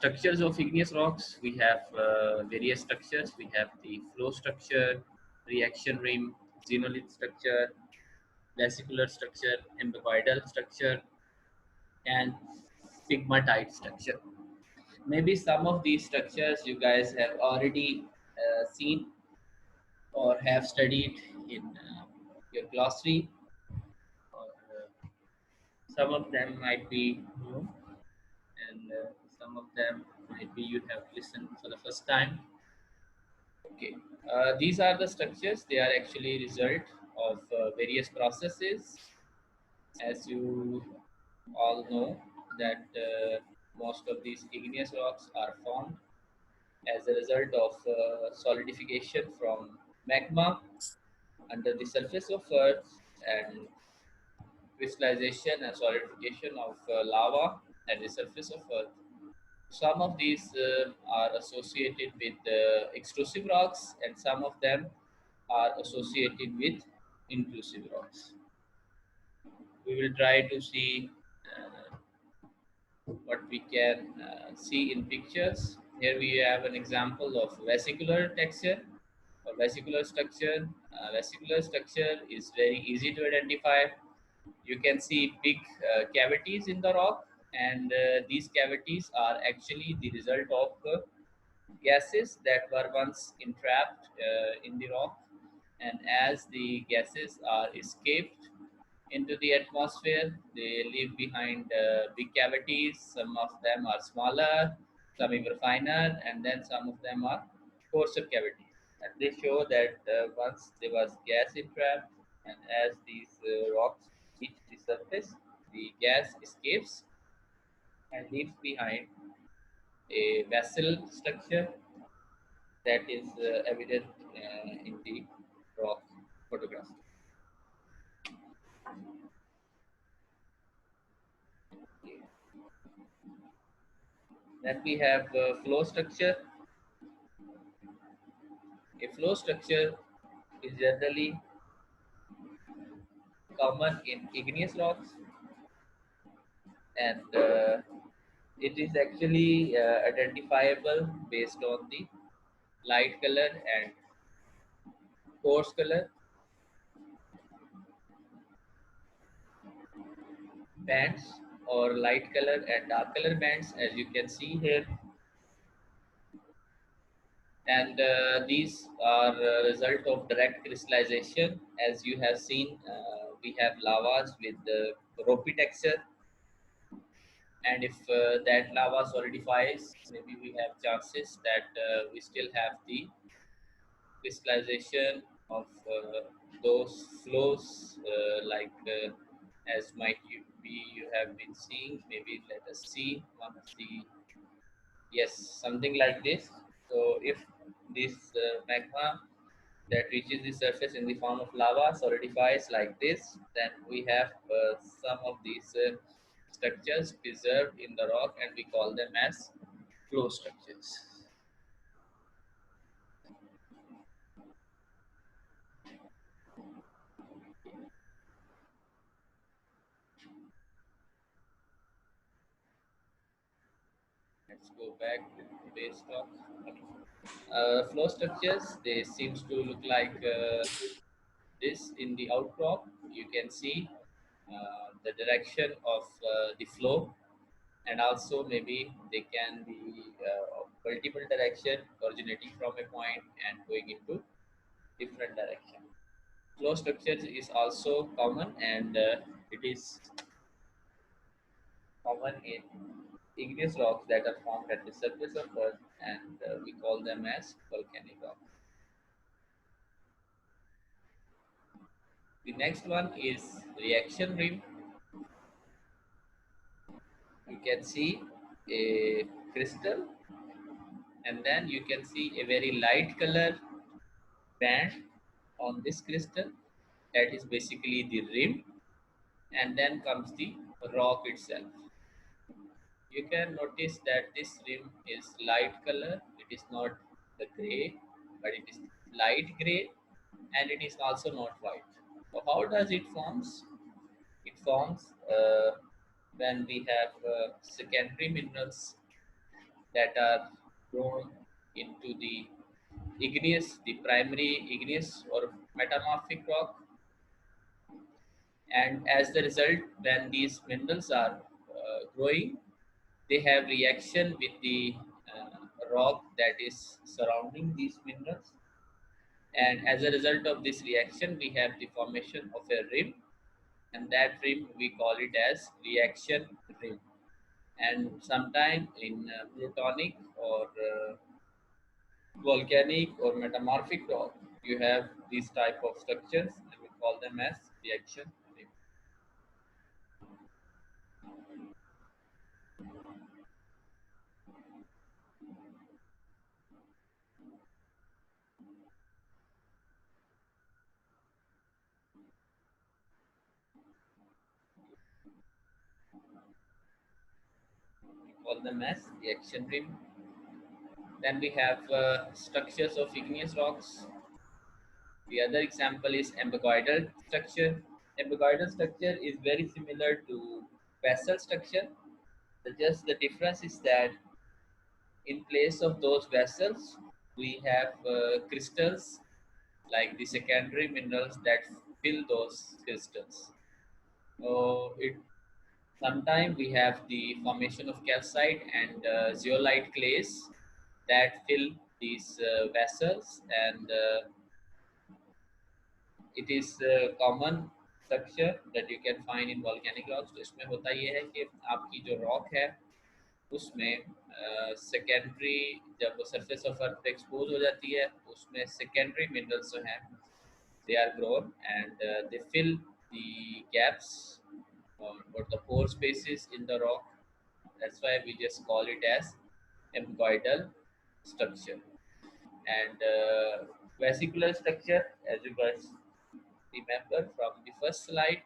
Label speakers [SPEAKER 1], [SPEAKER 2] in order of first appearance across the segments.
[SPEAKER 1] Structures of igneous rocks, we have various structures. We have the flow structure, reaction rim, xenolith structure, vesicular structure, ambopoidal structure, and pegmatite structure. Maybe some of these structures you guys have already seen or have studied in your glossary, or some of them might be new, and some of them might be you have listened for the first time. Okay, these are the structures. They are actually result of various processes. As you all know that most of these igneous rocks are formed as a result of solidification from magma under the surface of Earth, and crystallization and solidification of lava at the surface of Earth. Some of these are associated with extrusive rocks, and some of them are associated with intrusive rocks. We will try to see what we can see in pictures. Here we have an example of vesicular texture or vesicular structure. Vesicular structure is very easy to identify. You can see big cavities in the rock, and these cavities are actually the result of gases that were once entrapped in the rock, and as the gases are escaped into the atmosphere, they leave behind big cavities. Some of them are smaller, some even finer, and then some of them are coarser cavities. And they show that once there was gas entrapped, and as these rocks reach the surface, the gas escapes and leaves behind a vessel structure that is evident in the rock photograph. Then we have flow structure. A flow structure is generally common in igneous rocks, and it is actually identifiable based on the light color and coarse color bands, or light color and dark color bands, as you can see here. And these are a result of direct crystallization. As you have seen, we have lavas with the ropey texture, and if that lava solidifies, maybe we have chances that we still have the crystallization of those flows, like as might you have been seeing. Maybe let us see one of the, yes, something like this. So if this magma that reaches the surface in the form of lava solidifies like this, then we have some of these structures preserved in the rock, and we call them as flow structures. Let's go back to base talk. Flow structures, they seems to look like this in the outcrop. You can see the direction of the flow, and also maybe they can be of multiple direction, originating from a point and going into different direction. Flow structures is also common, and it is common in igneous rocks that are formed at the surface of Earth, and we call them as volcanic rocks. The next one is reaction rim. You can see a crystal, and then you can see a very light color band on this crystal. That is basically the rim, and then comes the rock itself. You can notice that this rim is light color. It is not the gray, but it is light gray, and it is also not white. So how does it forms? It forms when we have secondary minerals that are grown into the igneous, the primary igneous or metamorphic rock. And as the result, when these minerals are growing, they have reaction with the rock that is surrounding these minerals, and as a result of this reaction we have the formation of a rim, and that rim we call it as reaction rim. And sometime in plutonic or volcanic or metamorphic rock you have these type of structures, and we call them as reaction rim. We call them as reaction rim. Then we have structures of igneous rocks. The other example is ambigoidal structure. Ambigoidal structure is very similar to vessel structure. Just the difference is that in place of those vessels, we have crystals like the secondary minerals that fill those crystals. So it sometimes we have the formation of calcite and zeolite clays that fill these vessels, and it is common structure that you can find in volcanic rocks. तो इसमें होता ये है कि आपकी जो rock है उसमें सेकेंडरी जब वो सरफेस ऑफ अर्थ पे एक्सपोज हो जाती है उसमें सेकेंडरी मिनरल्स जो हैं they are grown, and they fill the gaps or the pore spaces in the rock. That's why we just call it as amboidal structure. And vesicular structure, as you guys remember from the first slide,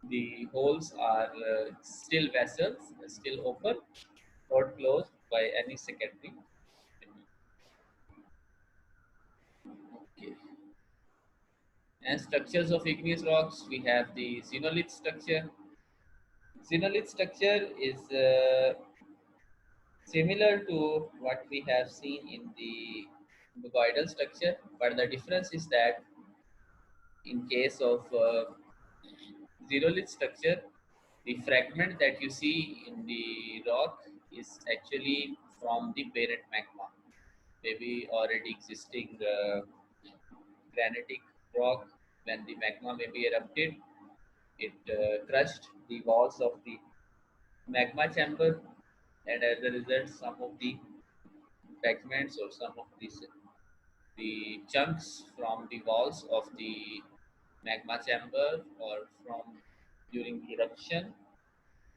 [SPEAKER 1] the holes are still vessels, still open, not closed by any secondary. Okay. And structures of igneous rocks, we have the xenolith structure. Xenolith structure is similar to what we have seen in the amboidal structure, but the difference is that in case of xenolith structure, the fragment that you see in the rock is actually from the parent magma, maybe already existing granitic rock. When the magma maybe erupted, it crushed the walls of the magma chamber, and as a result, some of the fragments or some of the chunks from the walls of the magma chamber or from during eruption,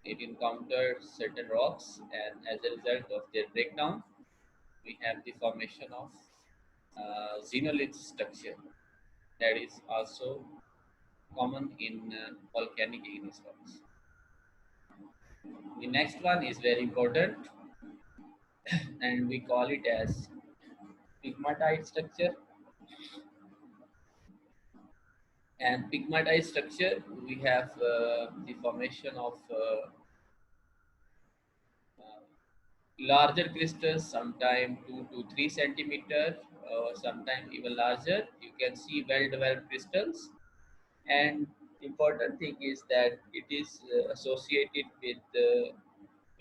[SPEAKER 1] it encountered certain rocks, and as a result of their breakdown, we have the formation of xenolith structure that is also common in volcanic igneous rocks. The next one is very important, and we call it as pegmatite structure. And pegmatite structure, we have the formation of larger crystals, sometimes 2 to 3 centimeter, sometimes even larger. You can see well-developed crystals, and important thing is that it is associated with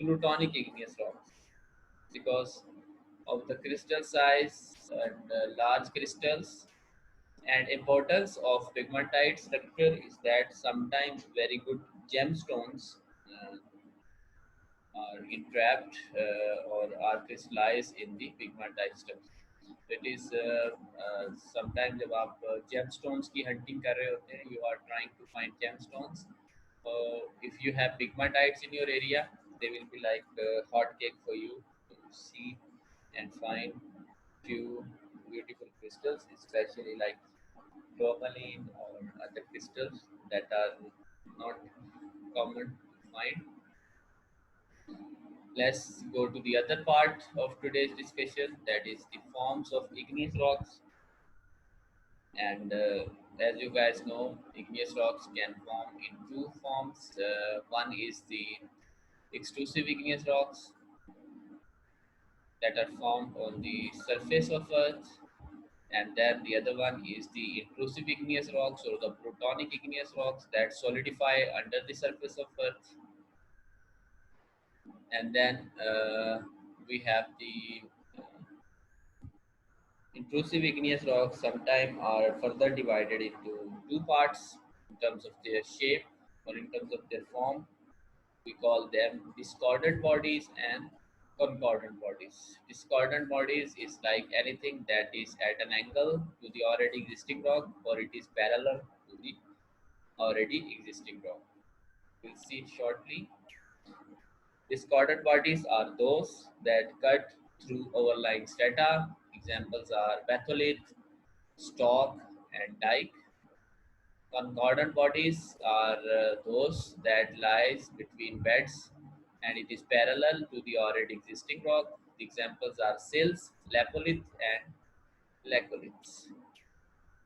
[SPEAKER 1] plutonic igneous rocks because of the crystal size and large crystals. And importance of pegmatite structure is that sometimes very good gemstones are entrapped or are crystallized in the pigmentite structure. It is sometimes जब आप gemstones की hunting कर रहे होते हैं, you are trying to find gemstones. If you have pigmatites in your area, they will be like hot cake for you to see and find few beautiful crystals, especially like tourmaline or other crystals that are not common to find. Let's go to the other part of today's discussion, that is the forms of igneous rocks. And as you guys know, igneous rocks can form in two forms. One is the extrusive igneous rocks, that are formed on the surface of Earth, and then the other one is the intrusive igneous rocks or the plutonic igneous rocks that solidify under the surface of Earth, and then we have the intrusive igneous rocks sometimes are further divided into two parts in terms of their shape or in terms of their form. We call them discordant bodies and concordant bodies. Discordant bodies is like anything that is at an angle to the already existing rock or it is parallel to the already existing rock. We'll see it shortly. Discordant bodies are those that cut through overlying strata. Examples are batholith, stock, and dike. Concordant bodies are those that lies between beds and it is parallel to the already existing rock. The examples are sills, lapolith, and laccoliths.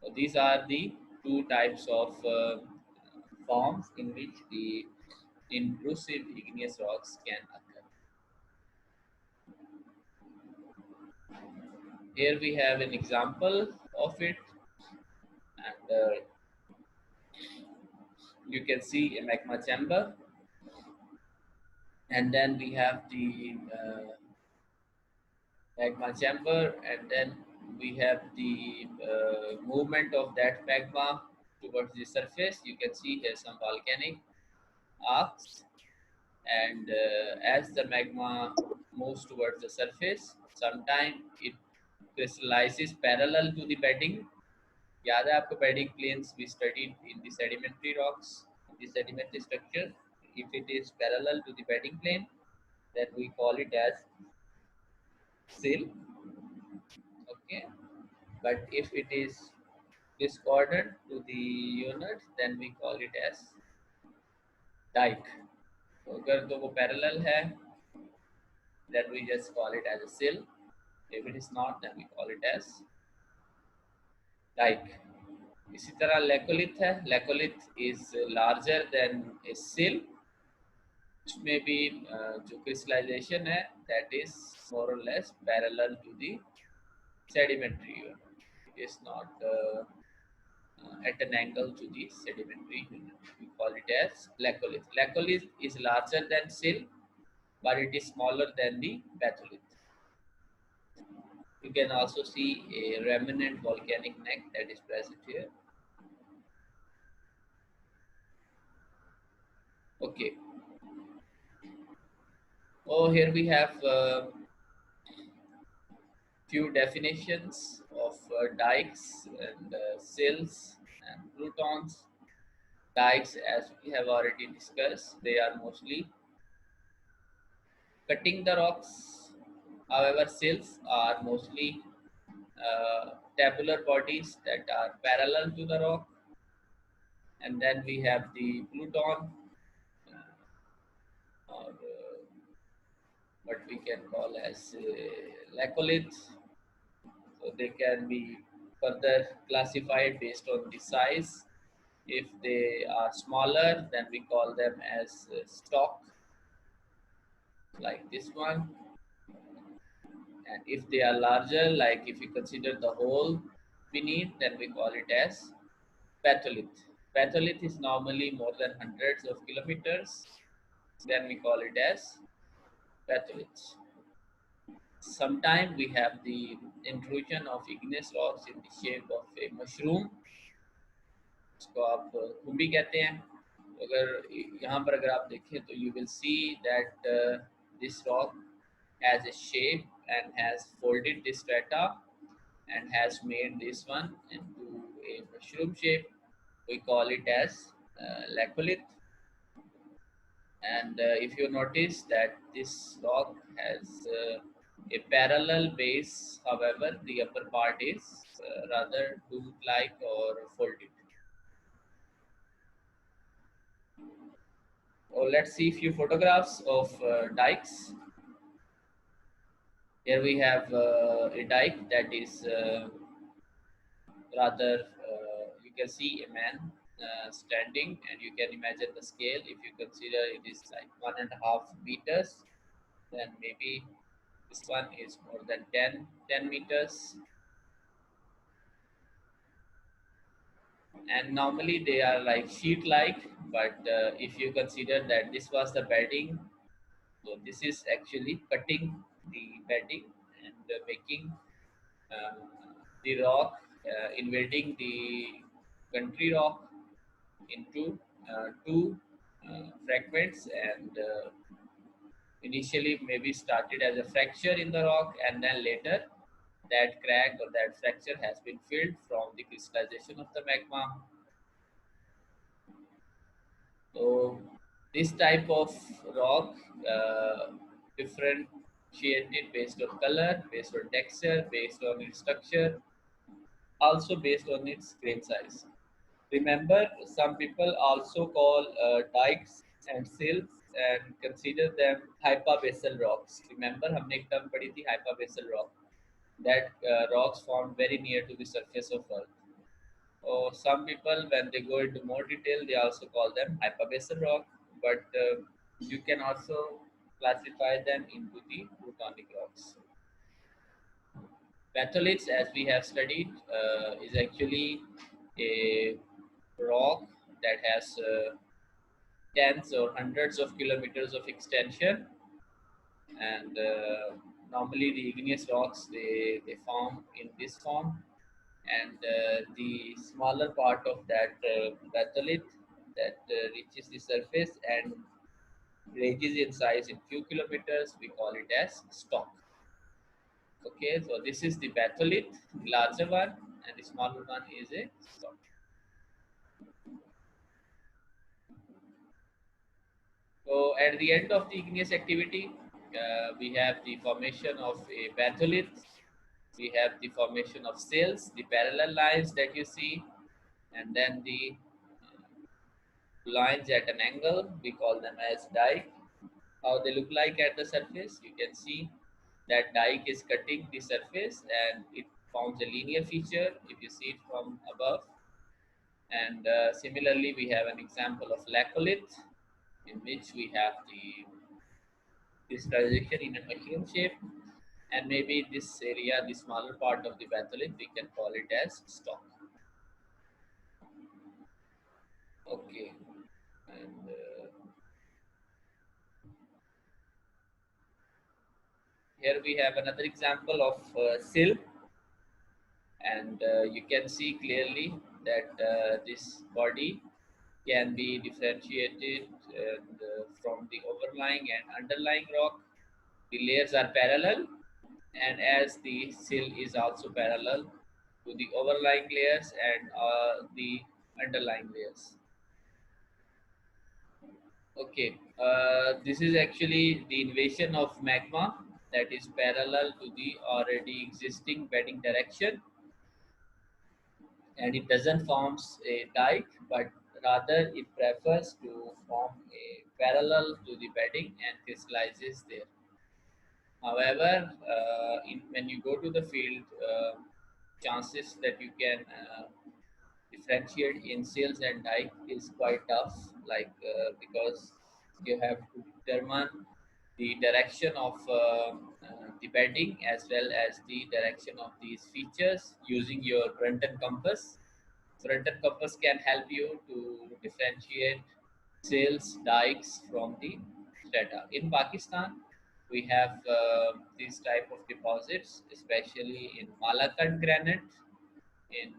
[SPEAKER 1] So these are the two types of forms in which the intrusive igneous rocks can occur. Here we have an example of it, and you can see a magma chamber, and then we have the magma chamber, and then we have the movement of that magma towards the surface. You can see here some volcanic arcs, and as the magma moves towards the surface, sometimes it crystallizes parallel to the bedding. याद है आपको bedding planes we studied in the sedimentary rocks, the sedimentary structure. If it is parallel to the bedding plane, then we call it as sill. Okay, but if it is discordant to the unit, then we call it as dike. तो अगर तो वो parallel है, then we just call it as a sill. If it is not, then we call it as dike. इसी तरह laccolith है. Laccolith is larger than a sill. उसमें भी जो crystallization है, that is more or less parallel to the sedimentary unit. It is not at an angle to the sedimentary unit. We call it as laccolith. Laccolith is larger than sill, but it is smaller than the batholith. You can also see a remnant volcanic neck that is present here. Okay. Oh, here we have few definitions of dikes and sills and plutons. Dikes, as we have already discussed, they are mostly cutting the rocks. However, sills are mostly tabular bodies that are parallel to the rock. And then we have the pluton, or what we can call as laccolith. So they can be further classified based on the size. If they are smaller, then we call them as stock, like this one. And if they are larger, like if you consider the hole beneath, then we call it as batholith. Batholith is normally more than hundreds of kilometers, then we call it as batholith. Sometimes we have the intrusion of igneous rocks in the shape of a mushroom. इसको आप कुंभी कहते हैं. अगर यहाँ पर अगर आप देखें तो you will see that this rock has a shape and has folded the strata and has made this one into a mushroom shape. We call it as laccolith. And if you notice that this rock has a parallel base, however, the upper part is rather tooth-like or folded. So let's see a few photographs of dikes. Here we have a dike that is rather, you can see a man standing, and you can imagine the scale. If you consider it is like 1.5 meters, then maybe This one is more than 10 meters. And normally they are like sheet-like, but if you consider that this was the bedding, so this is actually cutting the bedding and making uh, the rock, invading the country rock into two fragments, and initially maybe started as a fracture in the rock, and then later that crack or that fracture has been filled from the crystallization of the magma. So this type of rock, differentiated based on color, based on texture, based on its structure, also based on its grain size. Remember, some people also call dikes and sills and consider them hypabasal rocks. Remember, हमने एक term पढ़ी थी hypabasal rock, that rocks formed very near to the surface of Earth. Or some people, when they go into more detail, they also call them hypabasal rock, but you can also classify them into the plutonic rocks. Batholiths, as we have studied, is actually a rock that has tens or hundreds of kilometers of extension, and normally the igneous rocks they form in this form, and the smaller part of that batholith that reaches the surface and ranges in size in few kilometers, we call it as stock. Okay, so this is the batholith, the larger one, and the smaller one is a stock. So at the end of the igneous activity, we have the formation of a batholith. We have the formation of sills, the parallel lines that you see, and then the lines at an angle. We call them as dike. How they look like at the surface, you can see that dike is cutting the surface and it forms a linear feature if you see it from above. And similarly, we have an example of laccolith, in which we have the crystallization in a mushroom shape, and maybe this area, the smaller part of the batholith, we can call it as stalk. Okay, and here we have another example of sill, and you can see clearly that this body can be differentiated from the overlying and underlying rock. The layers are parallel, and as the sill is also parallel to the overlying layers and the underlying layers. Okay, this is actually the invasion of magma that is parallel to the already existing bedding direction, and it doesn't forms a dike, but rather it prefers to form a parallel to the bedding and crystallizes there. However, when you go to the field, chances that you can differentiate in sills and dike is quite tough, like because you have to determine the direction of the bedding as well as the direction of these features using your Brunton compass. Brunton compass can help you to differentiate sills, dikes from the strata. In Pakistan, we have these type of deposits, especially in Malakand granite, in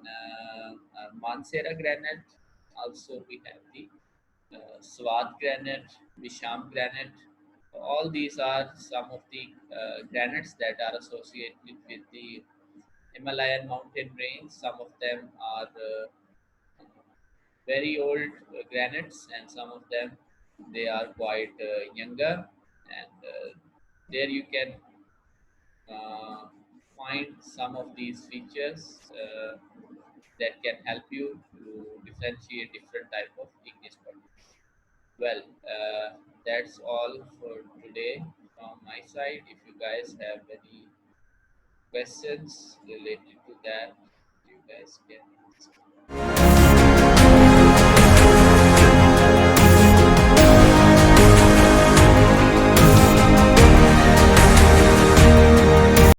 [SPEAKER 1] Mansehra granite. Also, we have the Swat granite, Bisham granite. All these are some of the granites that are associated with the Himalayan mountain range. Some of them are very old granites, and some of them they are quite younger. And there you can uh, find some of these features that can help you to differentiate different type of igneous bodies. Well, that's all for today from my side. If you guys have any questions related to that, you guys can ask.